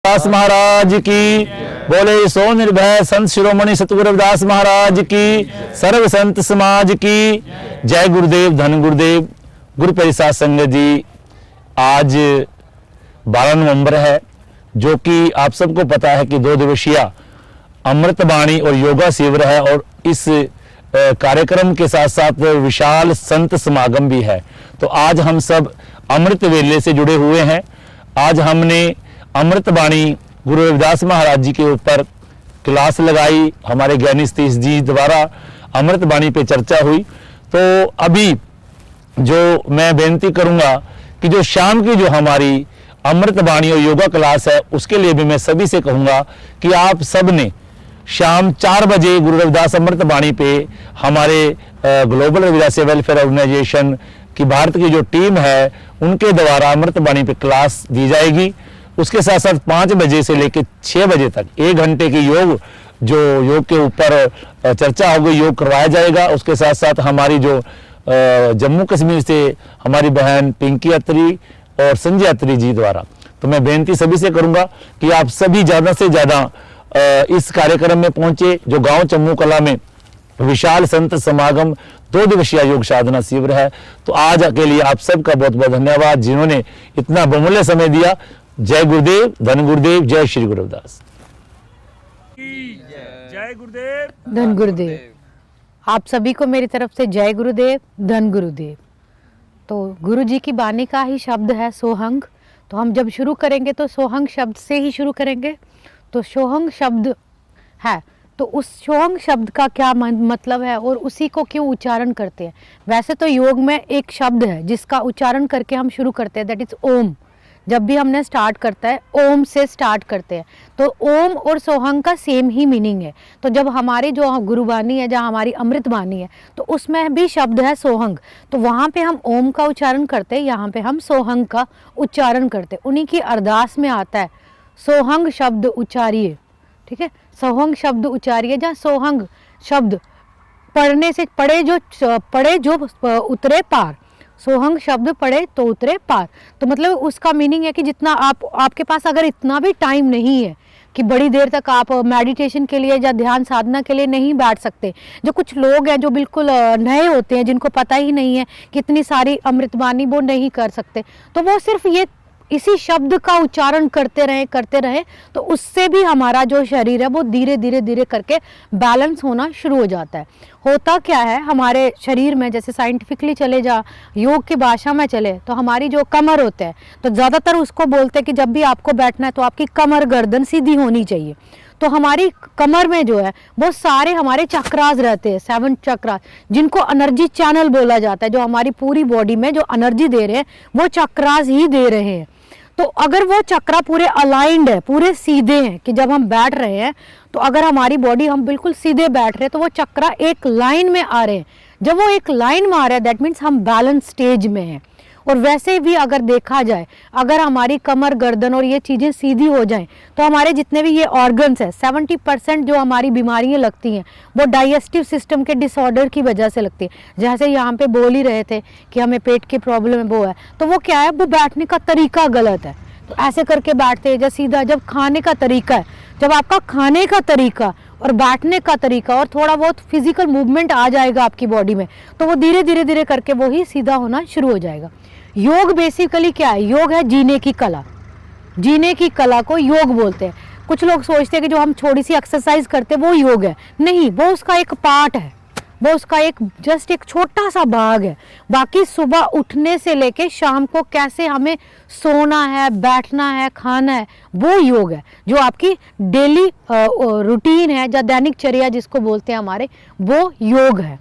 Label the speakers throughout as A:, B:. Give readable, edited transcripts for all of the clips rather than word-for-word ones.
A: रविदास महाराज की बोले। सो निर्भय संत शिरोमणि सतगुरु रविदास महाराज की, सर्व संत समाज की जय। गुरुदेव, धन गुरुदेव, गुरु परिसाद संगत जी। आज 12 नवंबर है, जो कि आप सबको पता है कि 2 दिवसीय अमृत बाणी और योगा शिविर है, और इस कार्यक्रम के साथ साथ विशाल संत समागम भी है। तो आज हम सब अमृत वेले से जुड़े हुए हैं। आज हमने अमृत बाणी गुरु रविदास महाराज जी के ऊपर क्लास लगाई, हमारे ज्ञानी सतीश जी द्वारा अमृत बाणी पे चर्चा हुई। तो अभी जो मैं बेनती करूंगा कि जो शाम की जो हमारी अमृत बाणी और योगा क्लास है, उसके लिए भी मैं सभी से कहूंगा कि आप सब ने शाम 4 बजे गुरु रविदास अमृत बाणी पे हमारे ग्लोबल रविदास वेलफेयर ऑर्गेनाइजेशन की भारत की जो टीम है, उनके द्वारा अमृत बाणी पे क्लास दी जाएगी। उसके साथ साथ 5 बजे से लेकर 6 बजे तक 1 घंटे की योग के ऊपर चर्चा होगी, योग करवाया जाएगा। उसके साथ साथ हमारी जो जम्मू कश्मीर से हमारी बहन पिंकी अत्री और संजय अत्री जी द्वारा, तो मैं बेनती सभी से करूंगा कि आप सभी ज़्यादा से ज़्यादा इस कार्यक्रम में पहुंचे। जो गांव चम्मू कला में विशाल संत समागम 2 दिवसीय योग साधना शिविर है। तो आज के लिए आप सबका बहुत बहुत धन्यवाद, जिन्होंने इतना बहुमूल्य समय दिया। जय गुरुदेव, धन गुरुदेव, जय श्री गुरु रविदास।
B: जय गुरुदेव,
C: धन गुरुदेव। आप सभी को मेरी तरफ से जय गुरुदेव, धन गुरुदेव। तो गुरु जी की बानी का ही शब्द है सोहंग। तो हम जब शुरू करेंगे तो सोहंग शब्द से ही शुरू करेंगे। तो सोहंग शब्द है, तो उस सोहंग शब्द का क्या मतलब है और उसी को क्यों उच्चारण करते हैं। वैसे तो योग में एक शब्द है जिसका उच्चारण करके हम शुरू करते हैं, दैट इज ओम। जब भी हमने स्टार्ट करता है ओम से स्टार्ट करते हैं। तो ओम और सोहंग का सेम ही मीनिंग है। तो जब हमारी जो गुरुबानी है, जहाँ हमारी अमृत बानी है, तो उसमें भी शब्द है सोहंग। तो वहाँ पे हम ओम का उच्चारण करते हैं, यहाँ पे हम सोहंग का उच्चारण करते हैं। उन्हीं की अरदास में आता है सोहंग शब्द उच्चारिए, ठीक है, सोहंग शब्द उच्चारिए। जहाँ सोहंग शब्द पढ़ने से पढ़े जो उतरे पार, सोहंग शब्द पढ़े तो उतरे पार। तो मतलब उसका मीनिंग है कि जितना आपके पास अगर इतना भी टाइम नहीं है कि बड़ी देर तक आप मेडिटेशन के लिए या ध्यान साधना के लिए नहीं बैठ सकते। जो कुछ लोग हैं जो बिल्कुल नए होते हैं, जिनको पता ही नहीं है कि इतनी सारी अमृतबानी वो नहीं कर सकते, तो वो सिर्फ ये इसी शब्द का उच्चारण करते रहे तो उससे भी हमारा जो शरीर है वो धीरे धीरे करके बैलेंस होना शुरू हो जाता है। होता क्या है हमारे शरीर में, जैसे साइंटिफिकली चले जा, योग की भाषा में चले, तो हमारी जो कमर होते हैं, तो ज़्यादातर उसको बोलते हैं कि जब भी आपको बैठना है तो आपकी कमर गर्दन सीधी होनी चाहिए। तो हमारी कमर में जो है वो सारे हमारे चक्रास रहते हैं, 7 चक्रास, जिनको एनर्जी चैनल बोला जाता है। जो हमारी पूरी बॉडी में जो एनर्जी दे रहे हैं वो चक्रास ही दे रहे हैं। तो अगर वो चक्रा पूरे अलाइंड है, पूरे सीधे हैं, कि जब हम बैठ रहे हैं तो अगर हमारी बॉडी हम बिल्कुल सीधे बैठ रहे हैं तो वो चक्रा एक लाइन में आ रहे हैं। जब वो एक लाइन में आ रहा है दैट मीन्स हम बैलेंस स्टेज में हैं। और वैसे भी अगर देखा जाए, अगर हमारी कमर गर्दन और ये चीज़ें सीधी हो जाएं तो हमारे जितने भी ये ऑर्गन्स हैं, 70% जो हमारी बीमारियां लगती हैं वो डाइजेस्टिव सिस्टम के डिसऑर्डर की वजह से लगती है। जैसे यहाँ पे बोल ही रहे थे कि हमें पेट की प्रॉब्लम है, वो है, तो वो क्या है, वो बैठने का तरीका गलत है। तो ऐसे करके बैठते हैं, जब सीधा, जब खाने का तरीका है, जब आपका खाने का तरीका और बैठने का तरीका और थोड़ा बहुत फिजिकल मूवमेंट आ जाएगा आपकी बॉडी में, तो वो धीरे धीरे करके वो ही सीधा होना शुरू हो जाएगा। योग बेसिकली क्या है, योग है जीने की कला। जीने की कला को योग बोलते हैं। कुछ लोग सोचते हैं कि जो हम थोड़ी सी एक्सरसाइज करते हैं वो योग है, नहीं, वो उसका एक पार्ट है, वो उसका एक जस्ट एक छोटा सा भाग है। बाकी सुबह उठने से लेके शाम को कैसे हमें सोना है, बैठना है, खाना है, वो योग है। जो आपकी डेली रूटीन है या दैनिक चर्या जिसको बोलते हैं हमारे, वो योग है।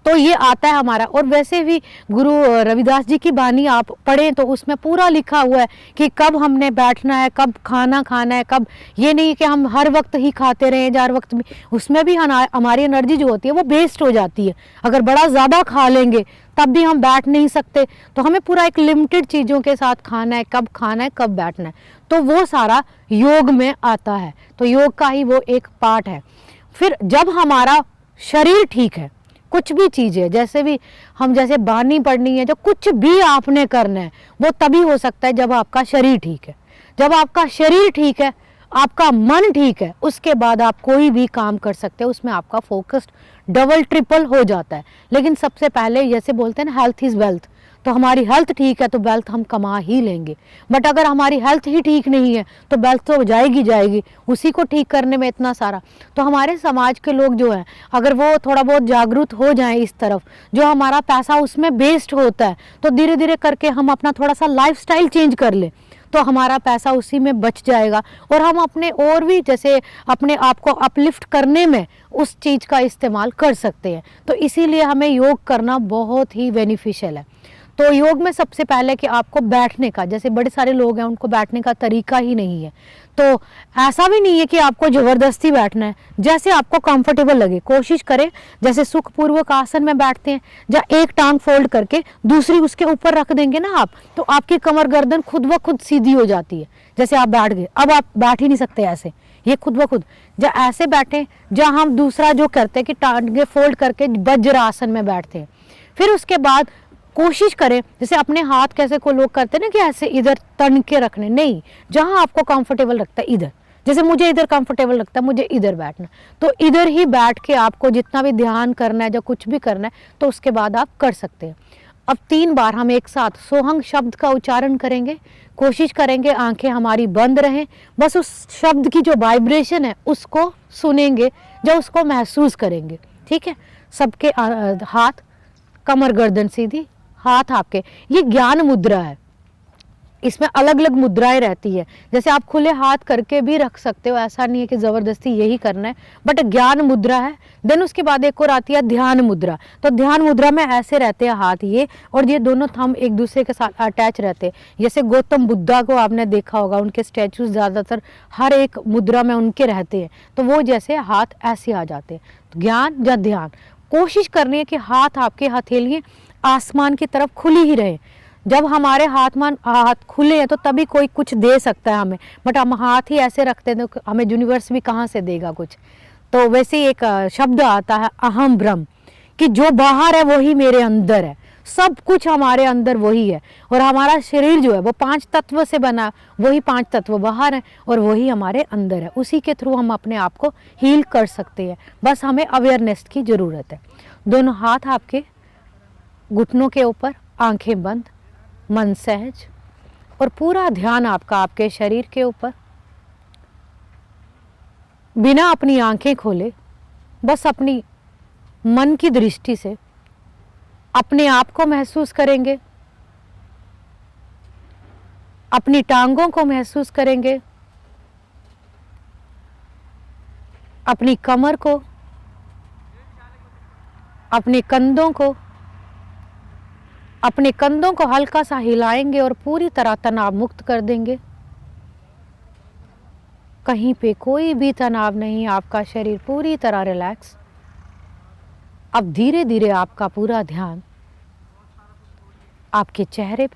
C: तो ये आता है हमारा। और वैसे भी गुरु रविदास जी की बानी आप पढ़ें तो उसमें पूरा लिखा हुआ है कि कब हमने बैठना है, कब खाना खाना है, कब, ये नहीं कि हम हर वक्त ही खाते रहें, हर वक्त भी, उसमें भी हमारी एनर्जी जो होती है वो वेस्ट हो जाती है। अगर बड़ा ज़्यादा खा लेंगे तब भी हम बैठ नहीं सकते। तो हमें पूरा एक लिमिटेड चीज़ों के साथ खाना है, कब बैठना है, तो वो सारा योग में आता है। तो योग का ही वो एक पार्ट है। फिर जब हमारा शरीर ठीक है, कुछ भी चीज़ है, जैसे भी हम जैसे बानी पढ़नी है, जो कुछ भी आपने करना है वो तभी हो सकता है जब आपका शरीर ठीक है। जब आपका शरीर ठीक है, आपका मन ठीक है, उसके बाद आप कोई भी काम कर सकते हो, उसमें आपका फोकस डबल ट्रिपल हो जाता है। लेकिन सबसे पहले जैसे बोलते हैं ना, हेल्थ इज़ वेल्थ, तो हमारी हेल्थ ठीक है तो वेल्थ हम कमा ही लेंगे। बट अगर हमारी हेल्थ ही ठीक नहीं है तो वेल्थ तो जाएगी जाएगी, उसी को ठीक करने में इतना सारा। तो हमारे समाज के लोग जो हैं, अगर वो थोड़ा बहुत जागरूक हो जाएं इस तरफ, जो हमारा पैसा उसमें वेस्ट होता है, तो धीरे धीरे करके हम अपना थोड़ा सा लाइफस्टाइल चेंज कर लें, तो हमारा पैसा उसी में बच जाएगा और हम अपने और भी जैसे अपने आप को अपलिफ्ट करने में उस चीज़ का इस्तेमाल कर सकते हैं। तो इसीलिए हमें योग करना बहुत ही बेनिफिशियल है। तो योग में सबसे पहले कि आपको बैठने का, जैसे बड़े सारे लोग हैं उनको बैठने का तरीका ही नहीं है, तो ऐसा भी नहीं है कि आपको ज़बरदस्ती बैठना है, जैसे आपको कंफर्टेबल लगे कोशिश करें। जैसे सुखपूर्वक आसन में बैठते हैं, या एक टांग फोल्ड करके दूसरी उसके ऊपर रख देंगे ना आप, तो आपकी कमर गर्दन खुद ब खुद सीधी हो जाती है। जैसे आप बैठ गए, अब आप बैठ ही नहीं सकते ऐसे, ये खुद ब खुद। या ऐसे बैठें, जहाँ हम दूसरा जो करते हैं कि टांगे फोल्ड करके वज्र आसन में बैठते हैं। फिर उसके बाद कोशिश करें, जैसे अपने हाथ कैसे को लोग करते हैं ना कि ऐसे इधर तन के रखने, नहीं, जहां आपको कंफर्टेबल लगता है इधर, जैसे मुझे इधर कंफर्टेबल लगता है, मुझे इधर बैठना, तो इधर ही बैठ के आपको जितना भी ध्यान करना है या कुछ भी करना है तो उसके बाद आप कर सकते हैं। अब 3 बार हम एक साथ सोहंग शब्द का उच्चारण करेंगे। कोशिश करेंगे आंखें हमारी बंद रहें, बस उस शब्द की जो वाइब्रेशन है उसको सुनेंगे, जो उसको महसूस करेंगे। ठीक है, सबके हाथ, कमर गर्दन सीधी, हाथ आपके, ये ज्ञान मुद्रा है। इसमें अलग अलग मुद्राएं रहती है, जैसे आप खुले हाथ करके भी रख सकते हो, ऐसा नहीं है कि ज़बरदस्ती यही करना है, बट ज्ञान मुद्रा है। देन उसके बाद एक और आती है ध्यान मुद्रा। तो ध्यान मुद्रा में ऐसे रहते हैं हाथ ये, और ये दोनों थंब एक दूसरे के साथ अटैच रहते हैं। जैसे गौतम बुद्धा को आपने देखा होगा, उनके स्टैचूज ज़्यादातर हर एक मुद्रा में उनके रहते हैं, तो वो जैसे हाथ ऐसे आ जाते हैं। तो ज्ञान या ध्यान, कोशिश करनी है कि हाथ आपके हथेलियाँ आसमान की तरफ खुली ही रहे। जब हमारे हाथ खुले हैं तो तभी कोई कुछ दे सकता है हमें, बट हम हाथ ही ऐसे रखते हैं तो हमें यूनिवर्स भी कहाँ से देगा कुछ। तो वैसे ही एक शब्द आता है अहम ब्रह्म, कि जो बाहर है वही मेरे अंदर है, सब कुछ हमारे अंदर वही है। और हमारा शरीर जो है वो 5 तत्व से बना, वही 5 तत्व बाहर है और वही हमारे अंदर है। उसी के थ्रू हम अपने आप को हील कर सकते हैं, बस हमें अवेयरनेस की ज़रूरत है। दोनों हाथ आपके घुटनों के ऊपर, आंखें बंद, मन सहज, और पूरा ध्यान आपका आपके शरीर के ऊपर। बिना अपनी आंखें खोले, बस अपनी मन की दृष्टि से अपने आप को महसूस करेंगे, अपनी टांगों को महसूस करेंगे, अपनी कमर को, अपने कंधों को, अपने कंधों को हल्का सा हिलाएंगे और पूरी तरह तनाव मुक्त कर देंगे। कहीं पे कोई भी तनाव नहीं, आपका शरीर पूरी तरह रिलैक्स। अब धीरे धीरे आपका पूरा ध्यान आपके चेहरे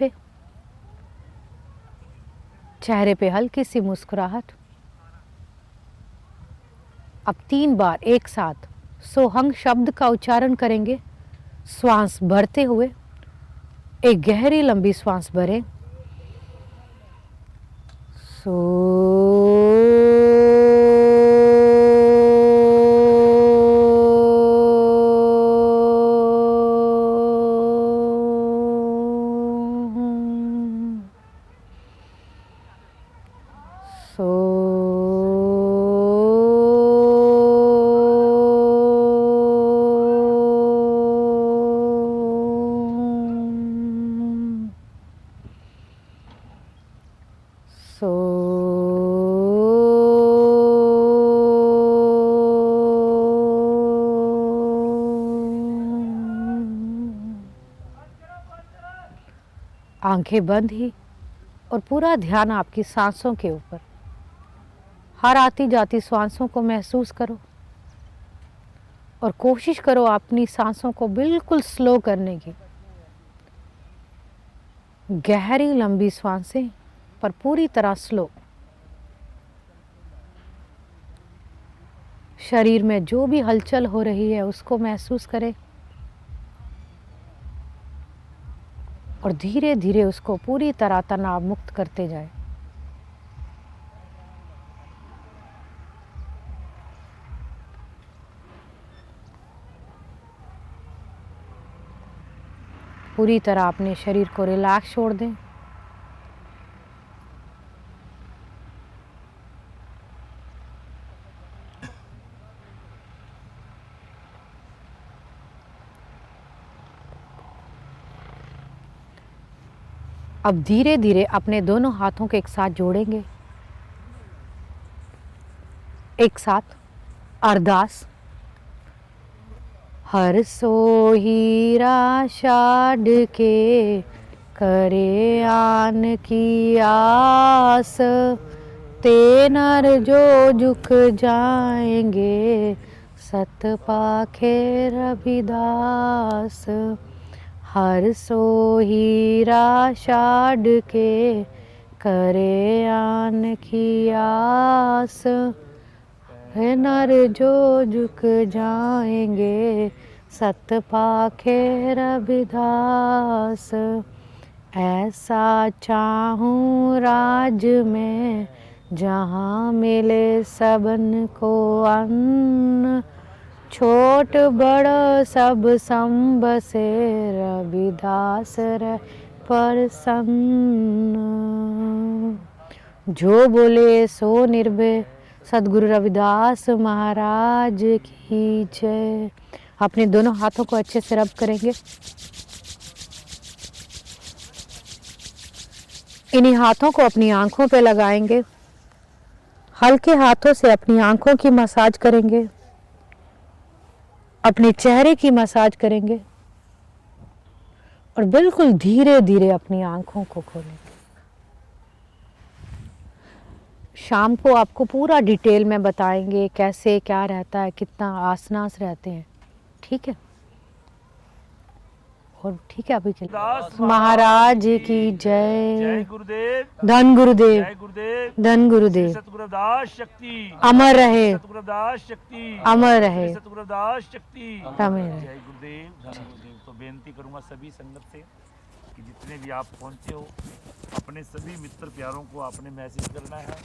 C: पे हल्की सी मुस्कुराहट। अब 3 बार एक साथ सोहंग शब्द का उच्चारण करेंगे, श्वास भरते हुए। एक गहरी लंबी श्वास भरें, सो आंखें बंद ही, और पूरा ध्यान आपकी सांसों के ऊपर। हर आती जाती सांसों को महसूस करो और कोशिश करो अपनी सांसों को बिल्कुल स्लो करने की। गहरी लंबी सांसें, पर पूरी तरह स्लो। शरीर में जो भी हलचल हो रही है उसको महसूस करें। और धीरे धीरे उसको पूरी तरह तनाव मुक्त करते जाए। पूरी तरह अपने शरीर को रिलैक्स छोड़ दें। अब धीरे धीरे अपने दोनों हाथों को एक साथ जोड़ेंगे। एक साथ अरदास। हर सोहीरा छाड़ के करे आन की आस, ते नर जो झुक जाएंगे सत पाखे रविदास। हर सोहीरा छाड़ के करे आन की आस, है नर जो झुक जाएंगे सत पाखे रविदास। ऐसा चाहूँ राज में जहाँ मिले सबन को अन्न, छोट बड़ सब संब से रविदास रह प्रसन्न। जो बोले सो निर्भय सदगुरु रविदास महाराज की जय। अपने दोनों हाथों को अच्छे से रब करेंगे। इन्हीं हाथों को अपनी आंखों पे लगाएंगे। हल्के हाथों से अपनी आंखों की मसाज करेंगे, अपने चेहरे की मसाज करेंगे और बिल्कुल धीरे धीरे अपनी आंखों को खोलेंगे। शाम को आपको पूरा डिटेल में बताएंगे कैसे क्या रहता है, कितना आसनास रहते हैं। ठीक है, और ठीक है अभी के लिए महाराज की जय।
A: जय गुरुदेव,
C: धन गुरुदेव,
A: जय गुरुदेव,
C: धन गुरुदेव।
A: सतगुरु रविदास शक्ति
C: अमर रहे,
A: सतगुरु रविदास शक्ति
C: अमर रहे,
A: सतगुरु रविदास शक्ति।
C: अमर रहे।
A: जय गुरुदेव, धन गुरुदेव। तो बेनती करूंगा सभी संगत से कि जितने भी आप पहुंचे हो, अपने सभी मित्र प्यारों को आपने मैसेज करना है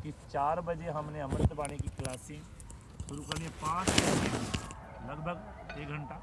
A: कि 4 बजे हमने अमृतवाणी की क्लासें शुरू करनी है। 5 लगभग 1 घंटा